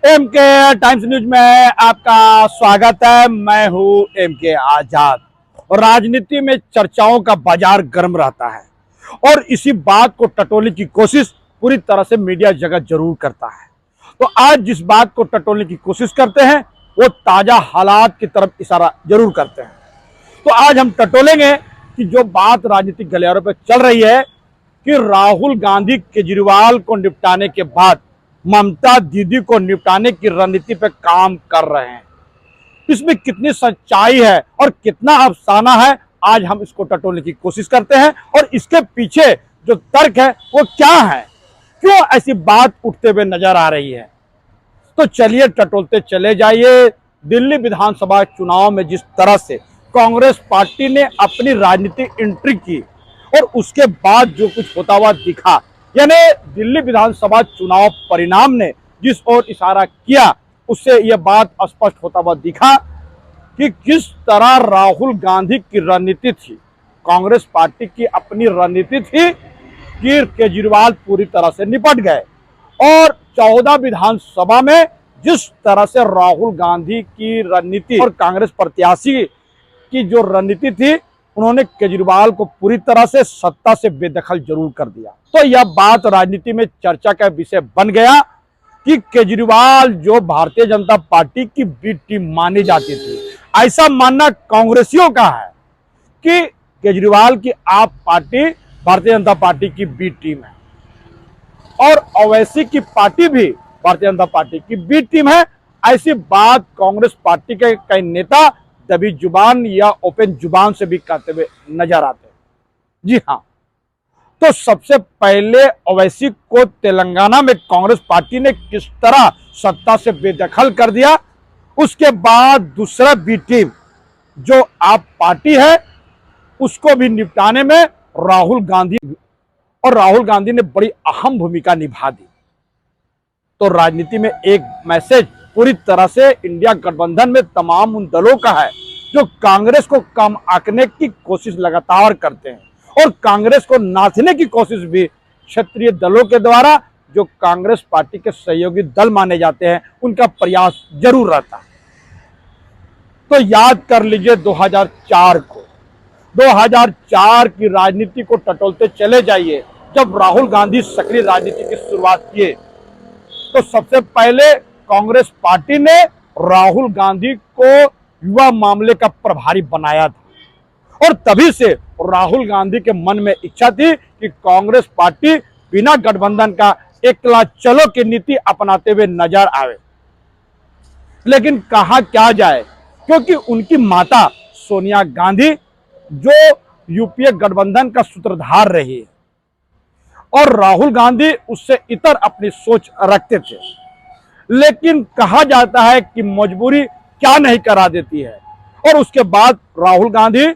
M के times news में आपका स्वागत है। मैं हूं एम के आजाद। और राजनीति में चर्चाओं का बाजार गर्म रहता है और इसी बात को टटोलने की कोशिश पूरी तरह से मीडिया जगत जरूर करता है। तो आज जिस बात को टटोलने की कोशिश करते हैं वो ताजा हालात की तरफ इशारा जरूर करते हैं। तो आज हम टटोलेंगे कि जो बात राजनीतिक गलियारों पर चल रही है कि राहुल गांधी केजरीवाल को निपटाने के बाद ममता दीदी को निपटाने की रणनीति पे काम कर रहे हैं। इसमें कितनी सच्चाई है और कितना अफसाना है, आज हम इसको टटोलने की कोशिश करते हैं। और इसके पीछे जो तर्क है वो क्या है, क्यों ऐसी बात उठते हुए नजर आ रही है। तो चलिए टटोलते चले जाइए। दिल्ली विधानसभा चुनाव में जिस तरह से कांग्रेस पार्टी ने अपनी राजनीतिक एंट्री की और उसके बाद जो कुछ होता हुआ दिखा, यानी दिल्ली विधानसभा चुनाव परिणाम ने जिस ओर इशारा किया उससे यह बात स्पष्ट होता हुआ दिखा कि किस तरह राहुल गांधी की रणनीति थी। कांग्रेस पार्टी की अपनी रणनीति थी कि केजरीवाल पूरी तरह से निपट गए और 14 विधानसभा में जिस तरह से राहुल गांधी की रणनीति और कांग्रेस प्रत्याशी की जो रणनीति थी, उन्होंने केजरीवाल को पूरी तरह से सत्ता से बेदखल जरूर कर दिया। तो यह बात राजनीति में चर्चा का विषय बन गया कि केजरीवाल जो भारतीय जनता पार्टी की बी टीम मानी जाती थी, ऐसा मानना कांग्रेसियों का है कि केजरीवाल की आप पार्टी भारतीय जनता पार्टी की बी टीम है और ओवैसी की पार्टी भी भारतीय जनता पार्टी की बी टीम है। ऐसी बात कांग्रेस पार्टी के कई नेता दबी जुबान या ओपन जुबान से भी कहते हुए नजर आते हैं। जी हाँ, तो सबसे पहले ओवैसी को तेलंगाना में कांग्रेस पार्टी ने किस तरह सत्ता से बेदखल कर दिया, उसके बाद दूसरा बी टीम जो आप पार्टी है उसको भी निपटाने में राहुल गांधी ने बड़ी अहम भूमिका निभा दी। तो राजनीति में एक मैसेज पूरी तरह से इंडिया गठबंधन में तमाम उन दलों का है जो कांग्रेस को कम आंकने की कोशिश लगातार करते हैं और कांग्रेस को नाथने की कोशिश भी क्षेत्रीय दलों के द्वारा जो कांग्रेस पार्टी के सहयोगी दल माने जाते हैं उनका प्रयास जरूर रहता है। तो याद कर लीजिए 2004 की राजनीति को टटोलते चले जाइए। जब राहुल गांधी सक्रिय राजनीति की शुरुआत किए तो सबसे पहले कांग्रेस पार्टी ने राहुल गांधी को युवा मामले का प्रभारी बनाया था और तभी से राहुल गांधी के मन में इच्छा थी कि कांग्रेस पार्टी बिना गठबंधन का एकला चलो की नीति अपनाते हुए नजर आवे। लेकिन कहा क्या जाए, क्योंकि उनकी माता सोनिया गांधी जो यूपीए गठबंधन का सूत्रधार रही है और राहुल गांधी उससे इतर अपनी सोच रखते थे। लेकिन कहा जाता है कि मजबूरी क्या नहीं करा देती है और उसके बाद राहुल गांधी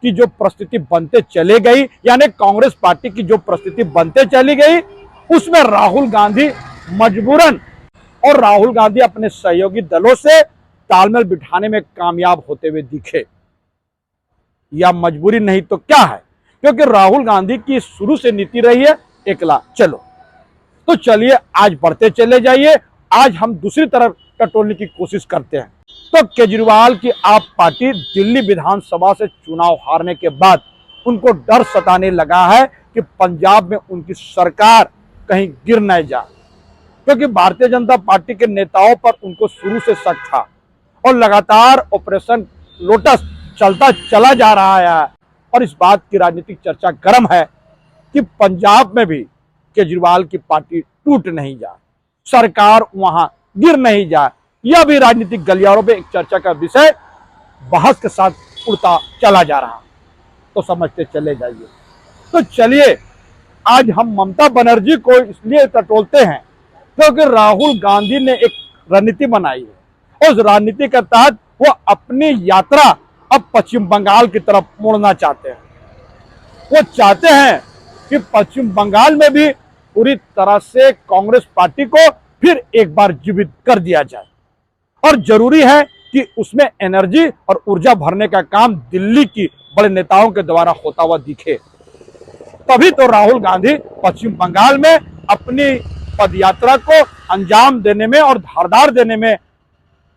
की जो परिस्थिति बनते चली गई, यानी कांग्रेस पार्टी की जो परिस्थिति बनते चली गई, उसमें राहुल गांधी मजबूरन और राहुल गांधी अपने सहयोगी दलों से तालमेल बिठाने में कामयाब होते हुए दिखे। या मजबूरी नहीं तो क्या है, क्योंकि राहुल गांधी की शुरू से नीति रही है एकला चलो। तो चलिए आज बढ़ते चले जाइए। आज हम दूसरी तरफ टटोलने की कोशिश करते हैं। तो केजरीवाल की आप पार्टी दिल्ली विधानसभा से चुनाव हारने के बाद उनको डर सताने लगा है कि पंजाब में उनकी सरकार कहीं गिर न जाए, क्योंकि भारतीय जनता पार्टी के नेताओं पर उनको शुरू से शक था और लगातार ऑपरेशन लोटस चलता चला जा रहा है। और इस बात की राजनीतिक चर्चा गर्म है कि पंजाब में भी केजरीवाल की पार्टी टूट नहीं जाए, सरकार वहां गिर नहीं जाए। यह भी राजनीतिक गलियारों पे एक चर्चा का विषय बहस के साथ उड़ता चला जा रहा। तो समझते चले जाइए। तो चलिए आज हम ममता बनर्जी को इसलिए टटोलते हैं क्योंकि राहुल गांधी ने एक रणनीति बनाई है और उस रणनीति के तहत वो अपनी यात्रा अब पश्चिम बंगाल की तरफ मोड़ना चाहते हैं। वो चाहते हैं कि पश्चिम बंगाल में भी पूरी तरह से कांग्रेस पार्टी को फिर एक बार जीवित कर दिया जाए और जरूरी है कि उसमें एनर्जी और ऊर्जा भरने का काम दिल्ली की बड़े नेताओं के द्वारा होता हुआ दिखे। तभी तो राहुल गांधी पश्चिम बंगाल में अपनी पदयात्रा को अंजाम देने में और धारदार देने में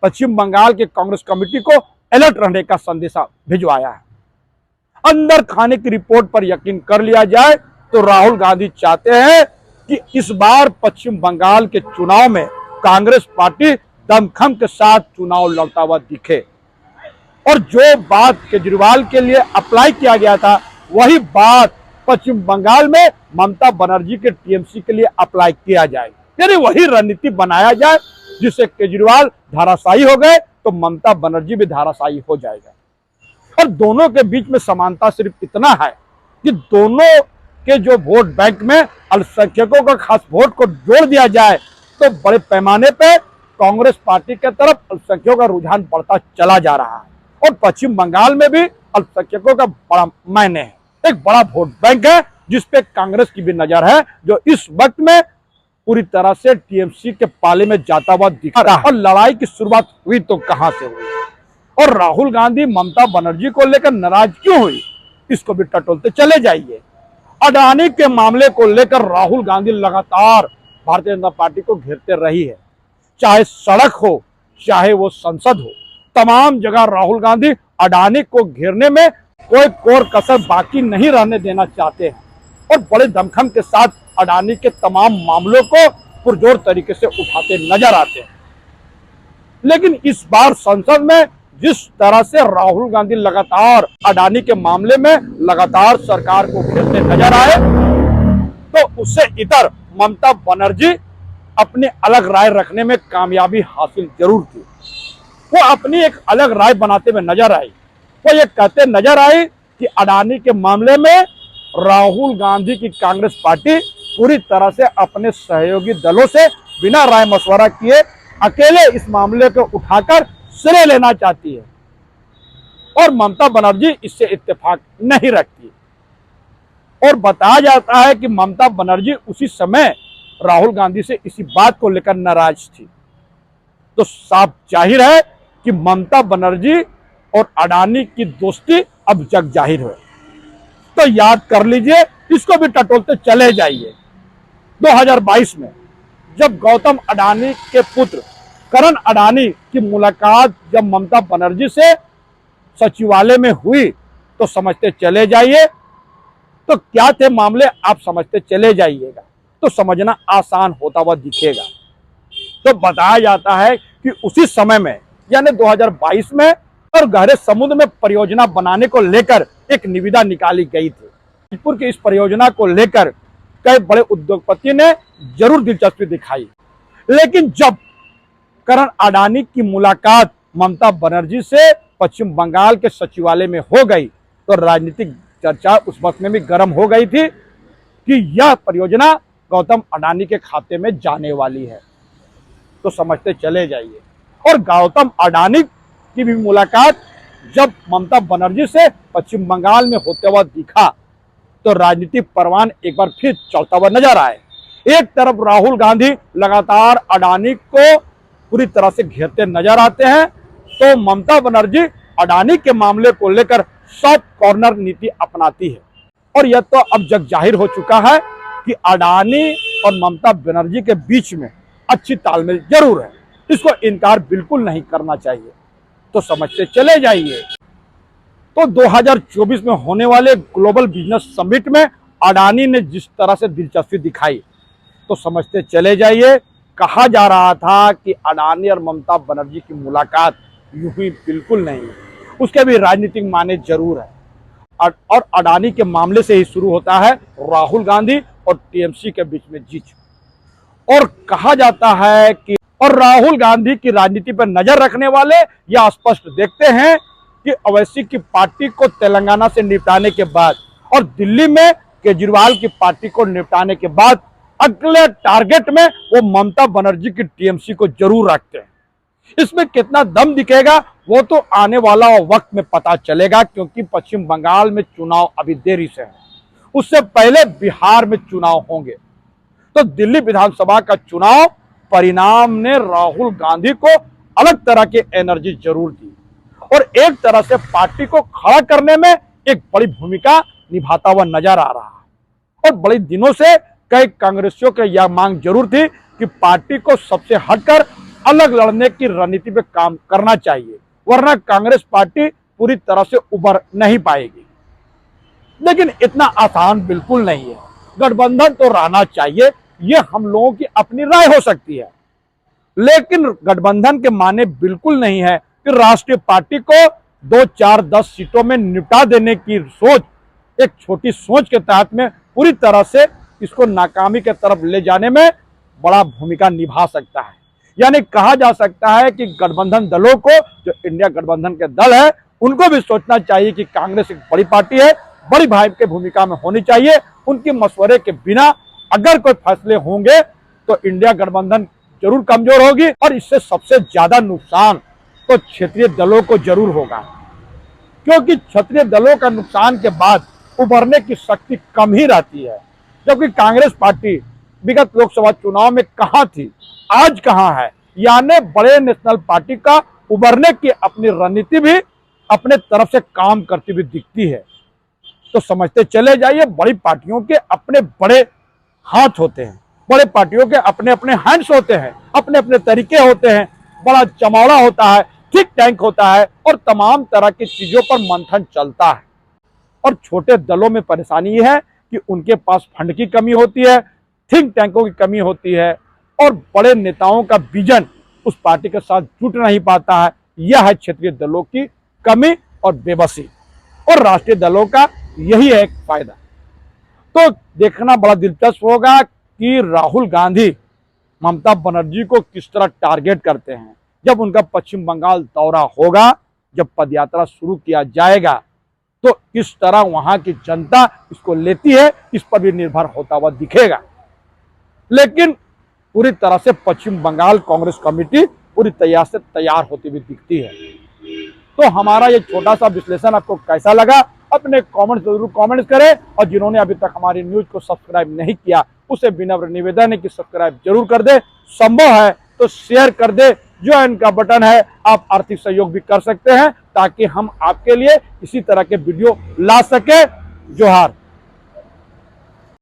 पश्चिम बंगाल के कांग्रेस कमेटी को अलर्ट रहने का संदेशा भिजवाया है। अंदर खाने की रिपोर्ट पर यकीन कर लिया जाए तो राहुल गांधी चाहते हैं कि इस बार पश्चिम बंगाल के चुनाव में कांग्रेस पार्टी दमखम के साथ चुनाव लड़ता हुआ दिखे और जो बात केजरीवाल के लिए अप्लाई किया गया था वही बात पश्चिम बंगाल में ममता बनर्जी के टीएमसी के लिए अप्लाई किया जाए, यानी वही रणनीति बनाया जाए जिससे केजरीवाल धाराशायी हो गए तो ममता बनर्जी भी धाराशायी हो जाएगा। और दोनों के बीच में समानता सिर्फ इतना है कि दोनों के जो वोट बैंक में अल्पसंख्यकों का खास वोट को जोड़ दिया जाए तो बड़े पैमाने पे कांग्रेस पार्टी के तरफ अल्पसंख्यकों का रुझान बढ़ता चला जा रहा है और पश्चिम बंगाल में भी अल्पसंख्यकों का बड़ा मायने है, एक बड़ा वोट बैंक है जिसपे कांग्रेस की भी नजर है जो इस वक्त में पूरी तरह से टीएमसी के पाले में जाता हुआ दिख रहा है। और लड़ाई की शुरुआत हुई तो कहां से हुई और राहुल गांधी ममता बनर्जी को लेकर नाराज क्यों हुई, इसको भी टटोलते चले जाइए। अडानी के मामले को लेकर राहुल गांधी लगातार भारतीय जनता पार्टी को घेरते रही है, चाहे सड़क हो चाहे वो संसद हो, तमाम जगह राहुल गांधी अडानी को घेरने में कोई कोर कसर बाकी नहीं रहने देना चाहते हैं और बड़े दमखम के साथ अडानी के तमाम मामलों को पुरजोर तरीके से उठाते नजर आते हैं। लेकिन इस बार संसद में जिस तरह से राहुल गांधी लगातार अडानी के मामले में लगातार सरकार को घेरते नजर आए तो उससे इधर ममता बनर्जी अपनी अलग राय रखने में कामयाबी हासिल जरूर की। वो अपनी एक अलग राय बनाते हुए नजर आई, वो ये कहते नजर आई कि अडानी के मामले में राहुल गांधी की कांग्रेस पार्टी पूरी तरह से अपने सहयोगी दलों से बिना राय मशवरा किए अकेले इस मामले को उठाकर श्रेय लेना चाहती है और ममता बनर्जी इससे इत्तेफाक नहीं रखती और बताया जाता है कि ममता बनर्जी उसी समय राहुल गांधी से इसी बात को लेकर नाराज थी। तो साफ जाहिर है कि ममता बनर्जी और अडानी की दोस्ती अब जग जाहिर है। तो याद कर लीजिए, इसको भी टटोलते चले जाइए। 2022 में जब गौतम अडानी के पुत्र करण अडानी की मुलाकात जब ममता बनर्जी से सचिवालय में हुई तो समझते चले जाइए तो क्या थे मामले, आप समझते चले जाइएगा तो समझना आसान होता हुआ दिखेगा। तो बताया जाता है कि उसी समय में यानी 2022 में और गहरे समुद्र में परियोजना बनाने को लेकर एक निविदा निकाली गई थी। जयपुर की इस परियोजना को लेकर कई बड़े उद्योगपति ने जरूर दिलचस्पी दिखाई, लेकिन जब करण अडानी की मुलाकात ममता बनर्जी से पश्चिम बंगाल के सचिवालय में हो गई तो राजनीतिक चर्चा उस वक्त में भी गर्म हो गई थी कि यह परियोजना गौतम अडानी के खाते में जाने वाली है। तो समझते चले जाइए। और गौतम अडानी की भी मुलाकात जब ममता बनर्जी से पश्चिम बंगाल में होते हुआ दिखा तो राजनीतिक परवान एक बार फिर चलता हुआ नजर आए। एक तरफ राहुल गांधी लगातार अडानी को पूरी तरह से घेरते नजर आते हैं तो ममता बनर्जी अडानी के मामले को लेकर सॉफ्ट कॉर्नर नीति अपनाती है और यह तो अब जग जाहिर हो चुका है कि अडानी और ममता बनर्जी के बीच में अच्छी तालमेल जरूर है, इसको इनकार बिल्कुल नहीं करना चाहिए। तो समझते चले जाइए। तो 2024 में होने वाले ग्लोबल बिजनेस समिट में अडानी ने जिस तरह से दिलचस्पी दिखाई तो समझते चले जाइए। कहा जा रहा था कि अडानी और ममता बनर्जी की मुलाकात यूं ही बिल्कुल नहीं है, उसके भी राजनीतिक माने जरूर है और अडानी के मामले से ही शुरू होता है राहुल गांधी और टीएमसी के बीच में जीत। और कहा जाता है कि और राहुल गांधी की राजनीति पर नजर रखने वाले यह स्पष्ट देखते हैं कि ओवैसी की पार्टी को तेलंगाना से निपटाने के बाद और दिल्ली में केजरीवाल की पार्टी को निपटाने के बाद अगले टारगेट में वो ममता बनर्जी की टीएमसी को जरूर रखते हैं। इसमें कितना दम दिखेगा वो तो आने वाला वक्त में पता चलेगा, क्योंकि पश्चिम बंगाल में चुनाव अभी देरी से है, उससे पहले बिहार में चुनाव होंगे। तो दिल्ली विधानसभा का चुनाव परिणाम ने राहुल गांधी को अलग तरह की एनर्जी जरूर दी और एक तरह से पार्टी को खड़ा करने में एक बड़ी भूमिका निभाता हुआ नजर आ रहा है। और बड़े दिनों से कई कांग्रेसियों की यह मांग जरूर थी कि पार्टी को सबसे हटकर अलग लड़ने की रणनीति पे काम करना चाहिए, वरना कांग्रेस पार्टी पूरी तरह से उभर नहीं पाएगी। लेकिन इतना आसान बिल्कुल नहीं है। गठबंधन तो रहना चाहिए, यह हम लोगों की अपनी राय हो सकती है, लेकिन गठबंधन के माने बिल्कुल नहीं है कि राष्ट्रीय पार्टी को 2, 4, 10 सीटों में निपटा देने की सोच, एक छोटी सोच के तहत में पूरी तरह से इसको नाकामी के तरफ ले जाने में बड़ा भूमिका निभा सकता है। यानी कहा जा सकता है कि गठबंधन दलों को, जो इंडिया गठबंधन के दल है, उनको भी सोचना चाहिए कि कांग्रेस एक बड़ी पार्टी है, बड़ी भाई की भूमिका में होनी चाहिए। उनके मशवरे के बिना अगर कोई फैसले होंगे तो इंडिया गठबंधन जरूर कमजोर होगी और इससे सबसे ज्यादा नुकसान तो क्षेत्रीय दलों को जरूर होगा, क्योंकि क्षेत्रीय दलों का नुकसान के बाद उभरने की शक्ति कम ही रहती है। जबकि कांग्रेस पार्टी विगत लोकसभा चुनाव में कहां थी, आज कहां है। यानी बड़े नेशनल पार्टी का उभरने की अपनी रणनीति भी अपने तरफ से काम करती हुई दिखती है। तो समझते चले जाइए, बड़ी पार्टियों के अपने बड़े हाथ होते हैं, बड़े पार्टियों के अपने अपने हैंड्स होते हैं, अपने अपने तरीके होते हैं, बड़ा चमौड़ा होता है, थिंक टैंक होता है और तमाम तरह की चीजों पर मंथन चलता है। और छोटे दलों में परेशानी यह है कि उनके पास फंड की कमी होती है, थिंक टैंकों की कमी होती है और बड़े नेताओं का विजन उस पार्टी के साथ जुट नहीं पाता है। यह है क्षेत्रीय दलों की कमी और बेबसी, और राष्ट्रीय दलों का यही है एक फायदा। तो देखना बड़ा दिलचस्प होगा कि राहुल गांधी ममता बनर्जी को किस तरह टारगेट करते हैं। जब उनका पश्चिम बंगाल दौरा होगा, जब पदयात्रा शुरू किया जाएगा, तो किस तरह वहां की जनता इसको लेती है, इस पर भी निर्भर होता हुआ दिखेगा। लेकिन पूरी तरह से पश्चिम बंगाल कांग्रेस कमेटी पूरी तैयार होती हुई दिखती है। तो हमारा ये छोटा सा विश्लेषण आपको कैसा लगा, अपने कमेंट जरूर कमेंट करें, और जिन्होंने अभी तक हमारी न्यूज को सब्सक्राइब नहीं किया उसे विनम्र निवेदन है कि सब्सक्राइब जरूर कर दे, संभव है तो शेयर कर दे। ज्वाइन का बटन है, आप आर्थिक सहयोग भी कर सकते हैं ताकि हम आपके लिए इसी तरह के वीडियो ला सके। जोहार।